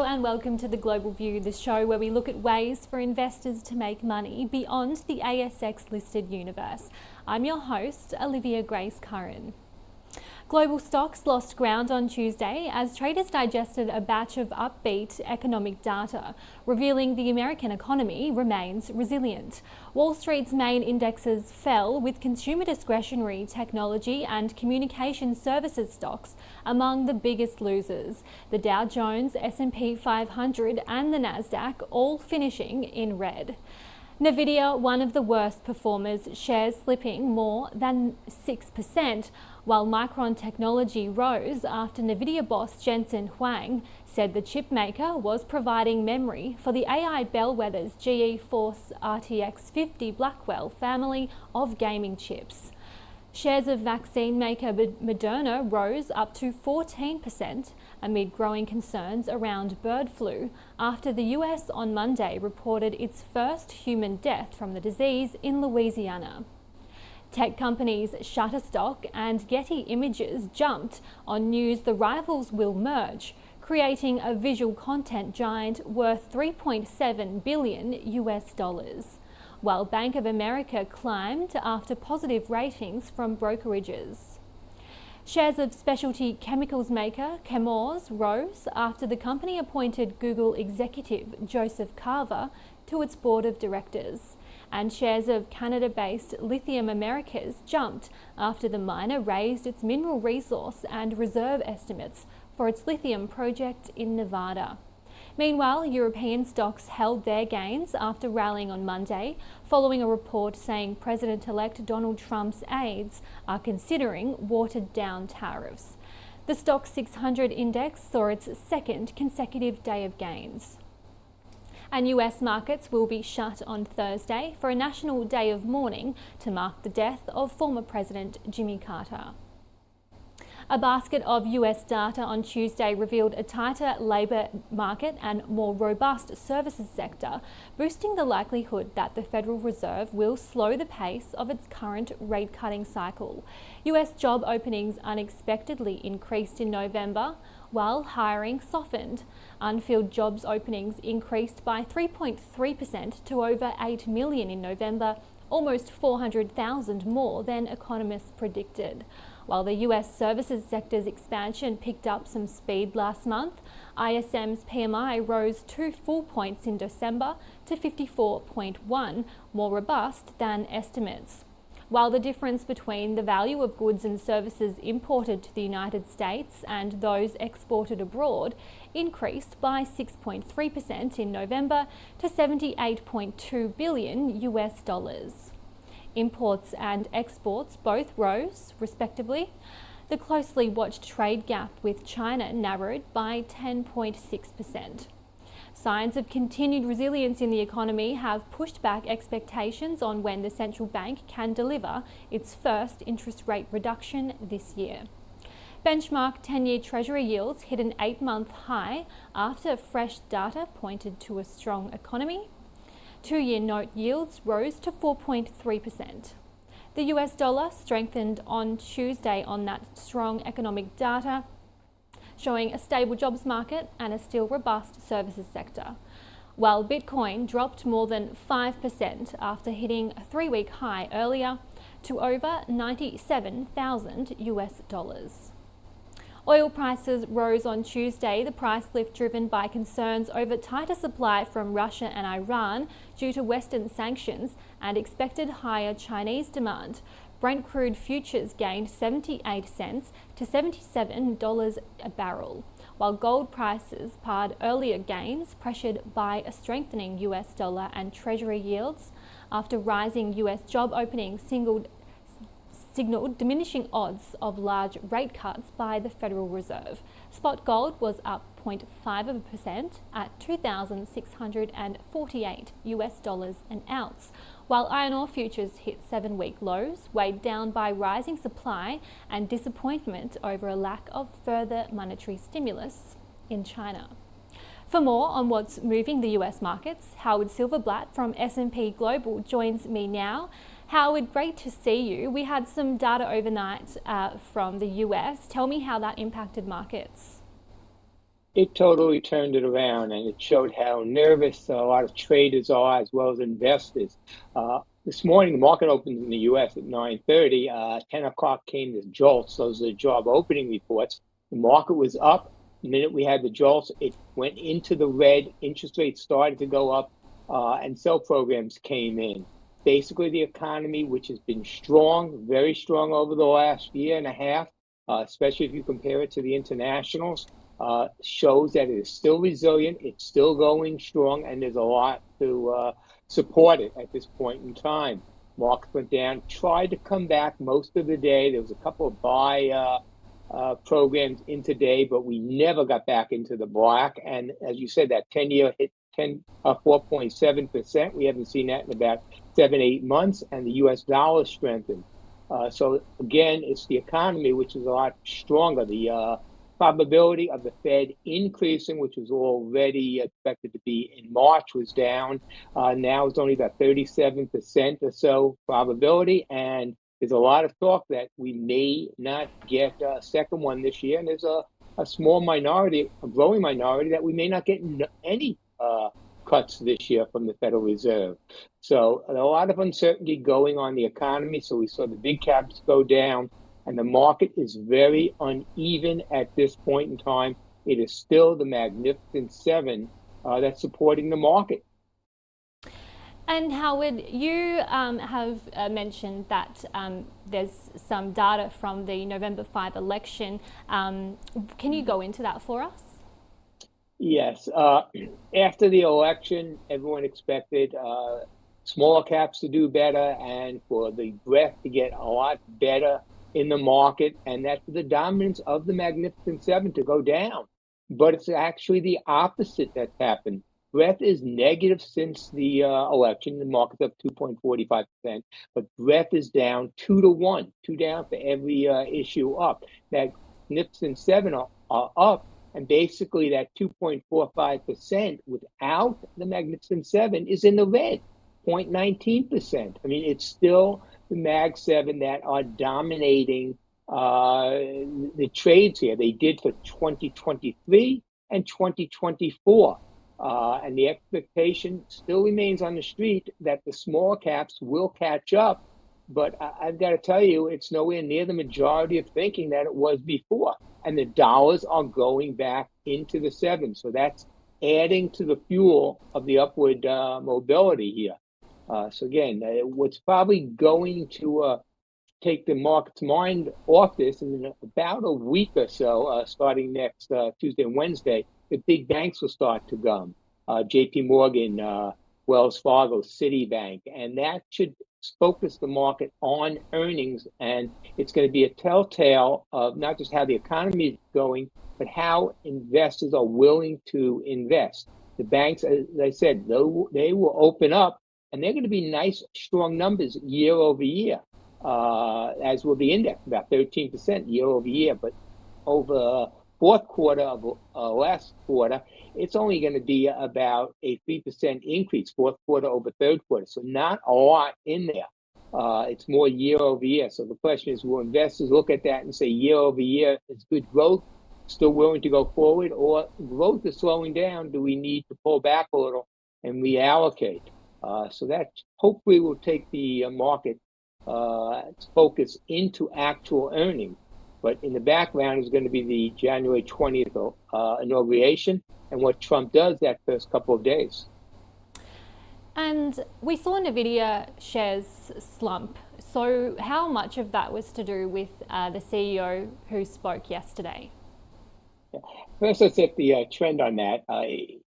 and welcome to the Global View, the show where we look at ways for investors to make money beyond the ASX listed universe. I'm your host, Olivia Grace-Curran. Global stocks lost ground on Tuesday as traders digested a batch of upbeat economic data, revealing the American economy remains resilient. Wall Street's main indexes fell, with consumer discretionary, technology and communication services stocks among the biggest losers. The Dow Jones, S&P 500 and the Nasdaq all finishing in red. Nvidia, one of the worst performers, shares slipping more than 6%, while Micron Technology rose after Nvidia boss Jensen Huang said the chipmaker was providing memory for the AI bellwether's GeForce RTX 50 Blackwell family of gaming chips. Shares of vaccine maker Moderna rose up to 14% amid growing concerns around bird flu after the US on Monday reported its first human death from the disease in Louisiana. Tech companies Shutterstock and Getty Images jumped on news the rivals will merge, creating a visual content giant worth $3.7 billion, while Bank of America climbed after positive ratings from brokerages. Shares of specialty chemicals maker Chemours rose after the company appointed Google executive Joseph Carver to its board of directors. And shares of Canada-based Lithium Americas jumped after the miner raised its mineral resource and reserve estimates for its lithium project in Nevada. Meanwhile, European stocks held their gains after rallying on Monday, following a report saying President-elect Donald Trump's aides are considering watered-down tariffs. The Stoxx 600 index saw its second consecutive day of gains. And US markets will be shut on Thursday for a national day of mourning to mark the death of former President Jimmy Carter. A basket of US data on Tuesday revealed a tighter labour market and more robust services sector, boosting the likelihood that the Federal Reserve will slow the pace of its current rate-cutting cycle. US job openings unexpectedly increased in November, while hiring softened. Unfilled jobs openings increased by 3.3% to over 8 million in November, almost 400,000 more than economists predicted. While the US services sector's expansion picked up some speed last month, ISM's PMI rose 2 full points in December to 54.1, more robust than estimates. While the difference between the value of goods and services imported to the United States and those exported abroad increased by 6.3% in November to $78.2 billion. Imports and exports both rose, respectively. The closely watched trade gap with China narrowed by 10.6%. Signs of continued resilience in the economy have pushed back expectations on when the central bank can deliver its first interest rate reduction this year. Benchmark 10-year Treasury yields hit an 8-month high after fresh data pointed to a strong economy. 2-year note yields rose to 4.3%. The US dollar strengthened on Tuesday on that strong economic data, showing a stable jobs market and a still robust services sector, while Bitcoin dropped more than 5% after hitting a 3-week high earlier to over $97,000. Oil prices rose on Tuesday, the price lift driven by concerns over tighter supply from Russia and Iran due to Western sanctions and expected higher Chinese demand. Brent crude futures gained 78 cents to $77 a barrel, while gold prices pared earlier gains pressured by a strengthening US dollar and Treasury yields after rising US job openings signaled diminishing odds of large rate cuts by the Federal Reserve. Spot gold was up 0.5% at $2,648 an ounce, while iron ore futures hit 7-week lows, weighed down by rising supply and disappointment over a lack of further monetary stimulus in China. For more on what's moving the US markets, Howard Silverblatt from S&P Global joins me now. Howard, great to see you. We had some data overnight from the US. Tell me how that impacted markets. It totally turned it around, and it showed how nervous a lot of traders are, as well as investors. This morning, the market opened in the U.S. at 9:30. 10 o'clock came the jolts. Those are the job opening reports. The market was up. The minute we had the jolts, it went into the red. Interest rates started to go up, and sell programs came in. Basically, the economy, which has been strong, very strong over the last year and a half, especially if you compare it to the internationals, shows that it is still resilient, it's still going strong, and there's a lot to support it at this point in time. Markets went down, tried to come back most of the day. There was a couple of buy programs in today, but we never got back into the black. And as you said, that 10-year hit 4.7%. We haven't seen that in about 7, 8 months, and the U.S. dollar strengthened. So again, it's the economy which is a lot stronger. The probability of the Fed increasing, which was already expected to be in March, was down. Now it's only about 37% or so probability, and there's a lot of talk that we may not get a second one this year, and there's a small minority, a growing minority, that we may not get any cuts this year from the Federal Reserve. So a lot of uncertainty going on the economy. So we saw the big caps go down, and the market is very uneven at this point in time. It is still the Magnificent Seven that's supporting the market. And Howard, you have mentioned that there's some data from the November 5 election. Can you go into that for us? Yes. After the election, everyone expected smaller caps to do better and for the breadth to get a lot better in the market, and that the dominance of the Magnificent Seven to go down. But it's actually the opposite that's happened. Breadth is negative since the election. The market's up 2.45%, but breadth is down 2 to 1, two down for every issue up. Magnificent Seven are up, and basically that 2.45% without the Magnificent Seven is in the red, 0.19%. I mean, it's still the Mag7 that are dominating the trades here. They did for 2023 and 2024. And the expectation still remains on the street that the small caps will catch up. But I've got to tell you, it's nowhere near the majority of thinking that it was before. And the dollars are going back into the seven. So that's adding to the fuel of the upward mobility here. So again, what's probably going to take the market's mind off this in about a week or so, starting next Tuesday and Wednesday, the big banks will start to come. JP Morgan, Wells Fargo, Citibank, and that should focus the market on earnings. And it's going to be a telltale of not just how the economy is going, but how investors are willing to invest. The banks, as I said, they will open up, and they're going to be nice, strong numbers year over year, as will the index, about 13% year over year. But over fourth quarter of last quarter, it's only going to be about a 3% increase, fourth quarter over third quarter. So not a lot in there. It's more year over year. So the question is, will investors look at that and say year over year is good growth, still willing to go forward, or growth is slowing down? Do we need to pull back a little and reallocate? So that hopefully will take the market focus into actual earnings. But in the background is going to be the January 20th inauguration and what Trump does that first couple of days. And we saw Nvidia shares slump. So how much of that was to do with the CEO who spoke yesterday? First, let's set the trend on that.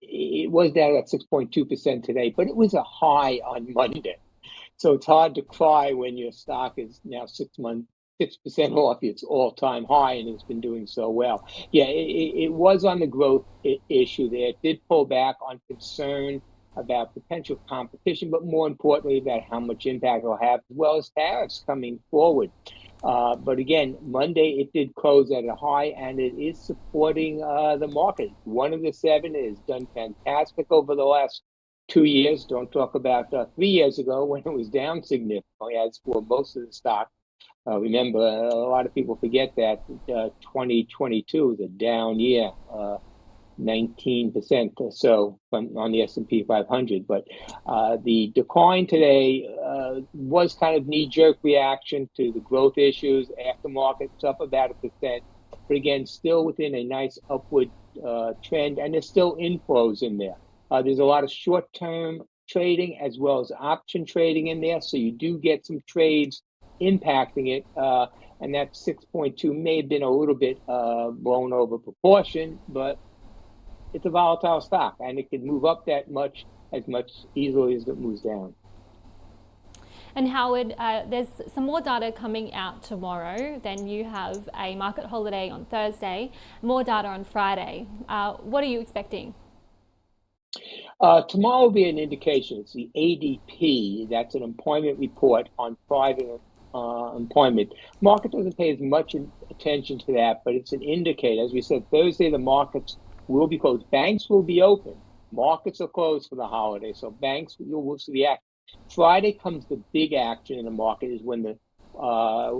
It was down at 6.2% today, but it was a high on Monday. So it's hard to cry when your stock is now 6% off its all-time high, and it's been doing so well. Yeah, it was on the growth issue there. It did pull back on concern about potential competition, but more importantly about how much impact it'll have, as well as tariffs coming forward. But again, Monday it did close at a high, and it is supporting the market. One of the seven has done fantastic over the last 2 years. Don't talk about 3 years ago when it was down significantly, as for most of the stock. Remember, a lot of people forget that 2022 was a down year 19% or so on the S&P 500. But the decline today was kind of knee-jerk reaction to the growth issues. Aftermarket's up about 1%, but again, still within a nice upward trend, and there's still inflows in there. There's a lot of short-term trading as well as option trading in there, so you do get some trades impacting it. And that 6.2 may have been a little bit blown over proportion, but it's a volatile stock, and it can move up that much as much easily as it moves down. And Howard, there's some more data coming out tomorrow. Then you have a market holiday on Thursday, more data on Friday. What are you expecting? Tomorrow will be an indication. It's the ADP. That's an employment report on private employment. Market doesn't pay as much attention to that, but it's an indicator. As we said, Thursday the markets will be closed. Banks will be open. Markets are closed for the holiday, so banks will see the action. Friday comes the big action in the market is when the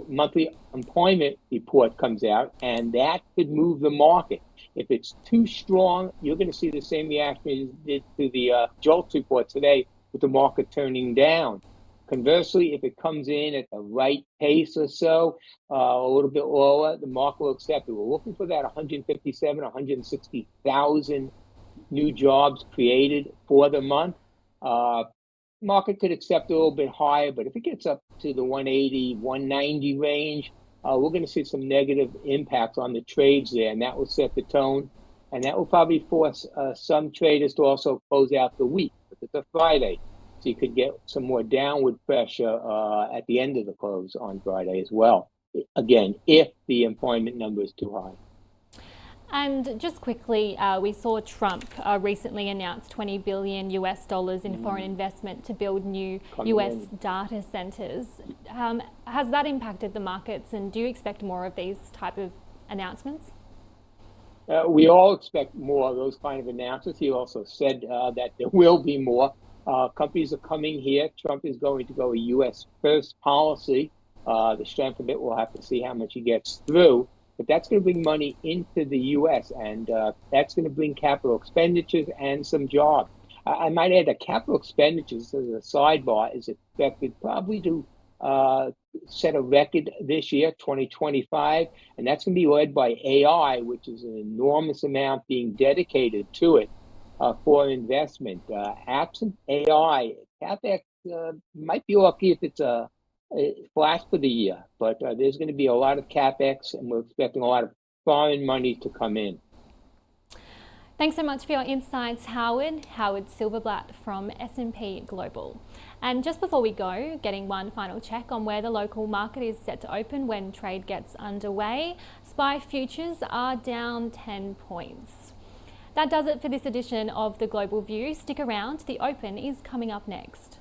monthly employment report comes out, and that could move the market. If it's too strong, you're going to see the same reaction as you did to the JOLTS report today, with the market turning down. Conversely, if it comes in at the right pace or so, a little bit lower, the market will accept it. We're looking for that 157, 160,000 new jobs created for the month. Market could accept a little bit higher, but if it gets up to the 180, 190 range, we're going to see some negative impacts on the trades there, and that will set the tone. And that will probably force some traders to also close out the week. It's a Friday, so you could get some more downward pressure at the end of the close on Friday as well. Again, if the employment number is too high. And just quickly, we saw Trump recently announce $20 billion in foreign investment to build new US data centers. Has that impacted the markets, and do you expect more of these type of announcements? We all expect more of those kind of announcements. He also said that there will be more. Companies are coming here. Trump is going to go a US first policy. The strength of it, we'll have to see how much he gets through. But that's going to bring money into the U.S., and that's going to bring capital expenditures and some jobs. I might add that capital expenditures, as a sidebar, is expected probably to set a record this year, 2025, and that's going to be led by AI, which is an enormous amount being dedicated to it for investment. Absent AI, CapEx might be lucky if it's a flat for the year, but there's going to be a lot of CapEx, and we're expecting a lot of foreign money to come in. Thanks so much for your insights, Howard. Howard Silverblatt from S&P Global. And just before we go, getting one final check on where the local market is set to open when trade gets underway. SPY futures are down 10 points. That does it for this edition of The Global View. Stick around, the open is coming up next.